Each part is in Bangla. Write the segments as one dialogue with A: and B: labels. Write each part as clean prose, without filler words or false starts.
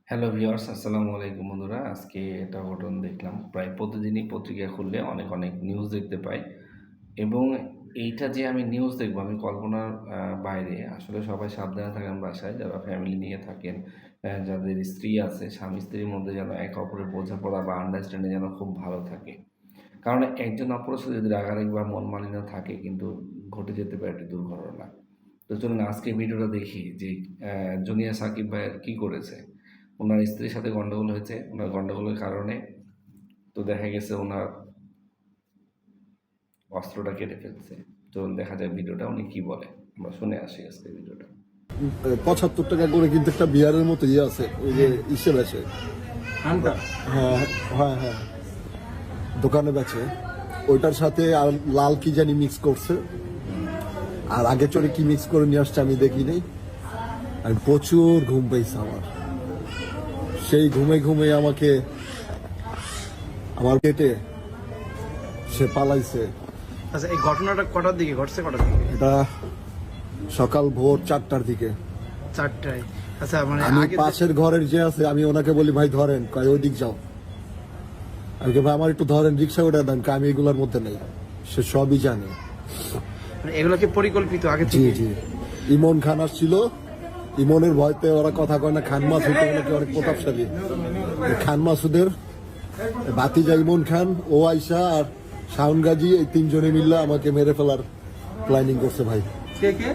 A: হ্যালো ভিউয়ার্স, আসসালামু আলাইকুম বন্ধুরা। আজকে একটা ঘটনা দেখলাম। প্রায় প্রতিদিনই পত্রিকা খুললে অনেক, অনেক নিউজ দেখতে পাই এবং এইটা যে আমি নিউজ দেখবো আমি কল্পনার বাইরে। আসলে সবাই সাবধানে থাকেন বাসায়, যারা ফ্যামিলি নিয়ে থাকেন, যাদের স্ত্রী আছে, স্বামী-স্ত্রীর মধ্যে যেন একে অপরের বোঝাপড়া বা আন্ডারস্ট্যান্ডিং যেন খুব ভালো থাকে। কারণ একজন অপরের সাথে যদি রাগারাগি বা মন মালিন্য থাকে কিন্তু ঘটে যেতে পারে একটি দুর্ঘটনা। তো চলুন আজকে ভিডিওটা দেখি যে জুনিয়র সাকিব ভাইয়ের কী করেছে। ওনার স্ত্রীর সাথে গন্ডগোল হয়েছে, ওনার গন্ডগোলের কারণে তো দেখা গেছে ওনার অস্ত্রটা কেটে ফেলছে। চলুন দেখা যায় ভিডিওটা উনি কি বলে, আমরা শুনে আসি আজকে ভিডিওটা।
B: 75 টাকা করে কিন্তু একটা বিয়ারের মতো ইয়ে আছে, ওই যে ইসে বেচে। হ্যাঁ হ্যাঁ হ্যাঁ, দোকানে বেচে। ওইটার সাথে আর লাল কি জানি মিক্স করছে, আর আগে চড়ে কি মিক্স করে নিয়ে আসছে আমি দেখি নাই। আমি প্রচুর ঘুম পেয়েছে আমার, সেই ঘুমে ঘুমে আমাকে আমার পেটে সে পালাইছে।
C: আচ্ছা, এই ঘটনাটা কটার দিকে ঘটছে? কটার দিকে?
B: এটা সকাল ভোর 4টার দিকে।
C: 4টায়? আচ্ছা, মানে
B: আমি
C: আগে
B: পাশের ঘরের যে আছে, আমি ওনাকে বলি ভাই ধরেন, কয় ওই দিক যাও। আমি ভাই আমার একটু ধরেন, রিক্সা ওটা দেন, আমি এগুলোর মধ্যে নেই। সে সবই জানে।
C: মানে এগুলো কি পরিকল্পিত আগে
B: জি
C: থেকে?
B: জি, ইমন খান আসছিল, ইমনের ভয়তে ওরা কথা কয় না। খান মাসুদ নাকি অনেক প্রতাপশালী। খান মাসুদের ভাতিজা ইমন খান, ও আইসা আর শাওন গাজী, এই তিনজনে মিললে আমাকে মেরে ফেলার প্ল্যানিং করছে ভাই।
C: কে কে?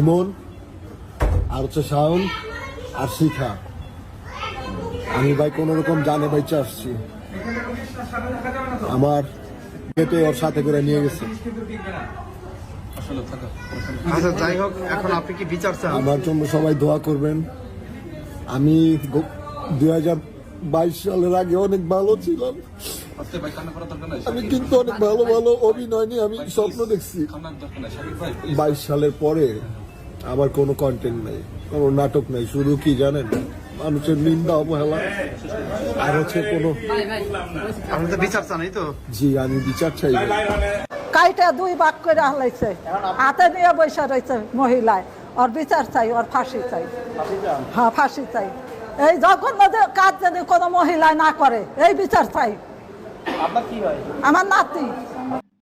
B: ইমন, আর হচ্ছে শাওন, আর শিখা। আমি ভাই কোন রকম জানে বাইচে আসছি, আমার পেটে ওর সাথে করে নিয়ে গেছে।
C: আচ্ছা, যাই হোক, এখন আপনি কি বিচার চান?
B: আমার জন্য সবাই দোয়া করবেন। আমি 2022 সালের আগে অনেক ভালো ছিলাম, আমি কিন্তু অনেক ভালো ভালো অভিনয় নিয়ে আমি স্বপ্ন দেখছি। 22 সালের পরে আমার কোনো কন্টেন্ট নাই, কোনো নাটক নাই, শুধু কি জানেন, মানুষের নিন্দা অবহেলা আর হচ্ছে কোনো।
C: আপনি তো বিচার চান, এই তো?
B: জি, আমি বিচার চাই।
D: কাইটা দুই ভাগ করে হালাইছে, হাতে নিয়ে বসে রয়েছে মহিলায়। ওর বিচার চাই, ওর ফাঁসি চাই। হ্যাঁ, ফাঁসি চাই। এই যখন কাজ যদি কোনো মহিলায় না করে, এই বিচার চাই।
C: আপনার কি হয়?
D: আমার নাতি।